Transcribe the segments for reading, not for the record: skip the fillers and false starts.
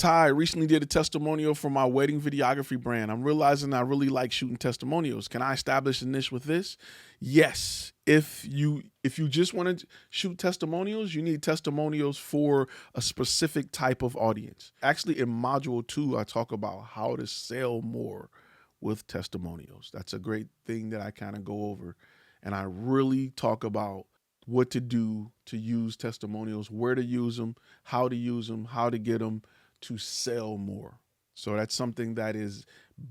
Ty, recently did a testimonial for my wedding videography brand. I'm realizing I really like shooting testimonials. Can I establish a niche with this? Yes. If you just want to shoot testimonials, you need testimonials for a specific type of audience. Actually, in module 2, I talk about how to sell more with testimonials. That's a great thing that I kind of go over. And I really talk about what to do to use testimonials, where to use them, how to get them to sell more. So that's something that is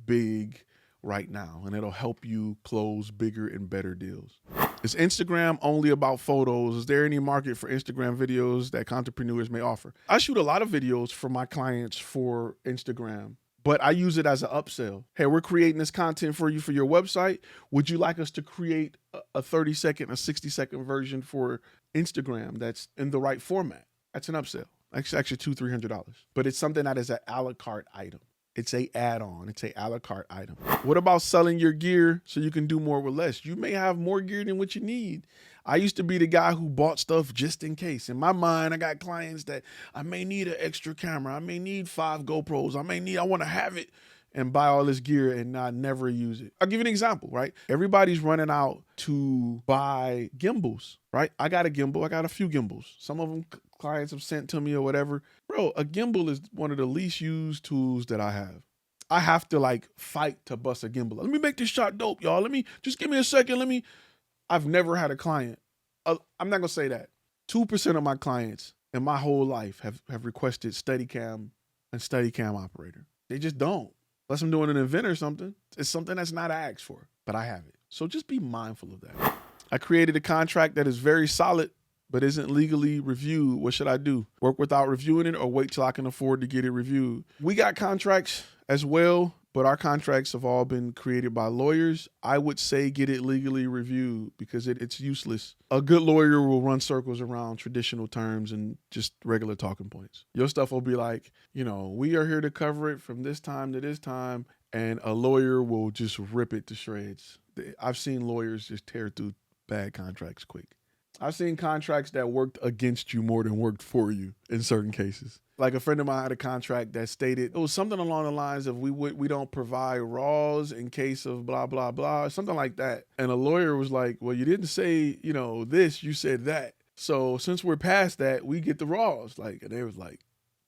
big right now, and it'll help you close bigger and better deals. Is Instagram only about photos? Is there any market for Instagram videos that entrepreneurs may offer? I shoot a lot of videos for my clients for Instagram, but I use it as an upsell. Hey, we're creating this content for you for your website. Would you like us to create a 30-second, a 60-second version for Instagram that's in the right format? That's an upsell. It's actually $200-$300, but it's something that is an a la carte item. It's a add-on. It's a la carte item. What about selling your gear so you can do more with less? You may have more gear than what you need. I used to be the guy who bought stuff just in case. In my mind, I got clients that I may need an extra camera. I may need 5 GoPros. I want to have it and buy all this gear and not never use it. I'll give you an example, right? Everybody's running out to buy gimbals, right? I got a gimbal. I got a few gimbals. Some of them clients have sent to me or whatever. Bro, a gimbal is one of the least used tools that I have. I have to like fight to bust a gimbal. Let me make this shot dope, y'all. Just give me a second. I've never had a client. I'm not going to say that. 2% of my clients in my whole life have requested Steadicam and Steadicam operator. They just don't. Unless I'm doing an event or something. It's something that's not asked for, but I have it. So just be mindful of that. I created a contract that is very solid, but isn't legally reviewed. What should I do? Work without reviewing it or wait till I can afford to get it reviewed? We got contracts as well, but our contracts have all been created by lawyers. I would say get it legally reviewed because it's useless. A good lawyer will run circles around traditional terms and just regular talking points. Your stuff will be like, we are here to cover it from this time to this time, and a lawyer will just rip it to shreds. I've seen lawyers just tear through bad contracts quick. I've seen contracts that worked against you more than worked for you in certain cases. Like a friend of mine had a contract that stated, it was something along the lines of we don't provide raws in case of blah, blah, blah, something like that. And a lawyer was like, well, you didn't say, this, you said that. So since we're past that, we get the raws. And they was like,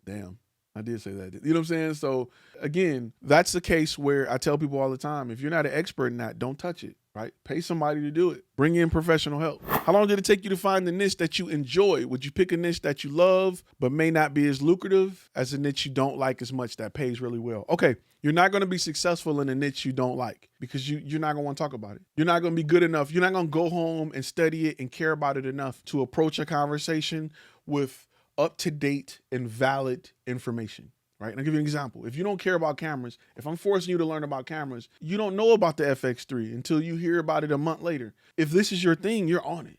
damn, I did say that. You know what I'm saying? So again, that's the case where I tell people all the time, if you're not an expert in that, don't touch it. Right? Pay somebody to do it. Bring in professional help. How long did it take you to find the niche that you enjoy? Would you pick a niche that you love, but may not be as lucrative as a niche you don't like as much that pays really well? Okay, you're not going to be successful in a niche you don't like because you're not going to want to talk about it. You're not going to be good enough. You're not going to go home and study it and care about it enough to approach a conversation with up-to-date and valid information. Right? And I'll give you an example. If you don't care about cameras, if I'm forcing you to learn about cameras, you don't know about the FX3 until you hear about it a month later. If this is your thing, you're on it.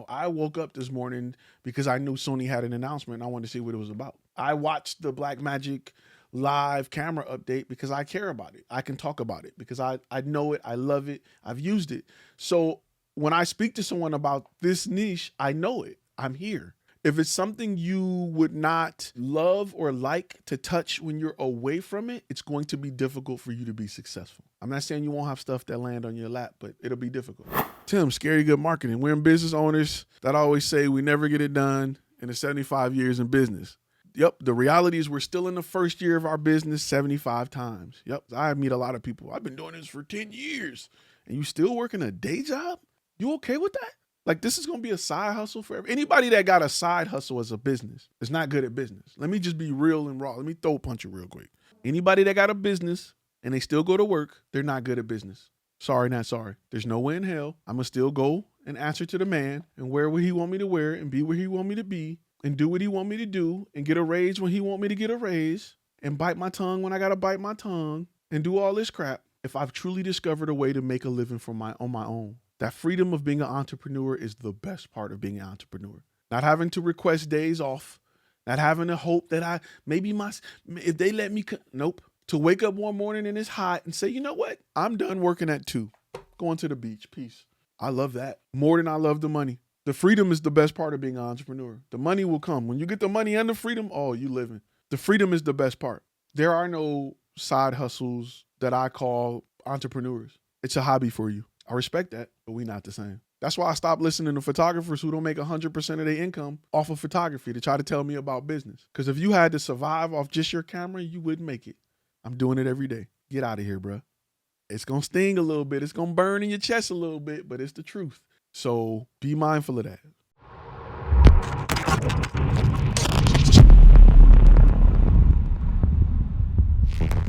I woke up this morning because I knew Sony had an announcement and I wanted to see what it was about. I watched the Blackmagic live camera update because I care about it. I can talk about it because I know it. I love it. I've used it. So when I speak to someone about this niche, I know it. I'm here. If it's something you would not love or like to touch when you're away from it, it's going to be difficult for you to be successful. I'm not saying you won't have stuff that land on your lap, but it'll be difficult. Tim, scary good marketing. We're in business owners that always say we never get it done in the 75 years in business. Yep, the reality is we're still in the first year of our business 75 times. Yep, I meet a lot of people. I've been doing this for 10 years and you still working a day job? You okay with that? This is going to be a side hustle for anybody that got a side hustle as a business is not good at business. Let me just be real and raw. Let me throw punch it real quick. Anybody that got a business and they still go to work, they're not good at business. Sorry, not sorry. There's no way in hell I'm going to still go and answer to the man and wear what he want me to wear and be where he want me to be and do what he want me to do and get a raise when he want me to get a raise and bite my tongue when I got to bite my tongue and do all this crap if I've truly discovered a way to make a living on my own. That freedom of being an entrepreneur is the best part of being an entrepreneur. Not having to request days off, not having to hope that if they let me, nope. To wake up one morning and it's hot and say, you know what? I'm done working at 2, going to the beach, peace. I love that more than I love the money. The freedom is the best part of being an entrepreneur. The money will come. When you get the money and the freedom, oh, you living. The freedom is the best part. There are no side hustles that I call entrepreneurs. It's a hobby for you. I respect that, but we not the same. That's why I stopped listening to photographers who don't make 100% of their income off of photography to try to tell me about business. Because if you had to survive off just your camera, you wouldn't make it. I'm doing it every day. Get out of here, bro. It's going to sting a little bit. It's going to burn in your chest a little bit, but it's the truth. So be mindful of that.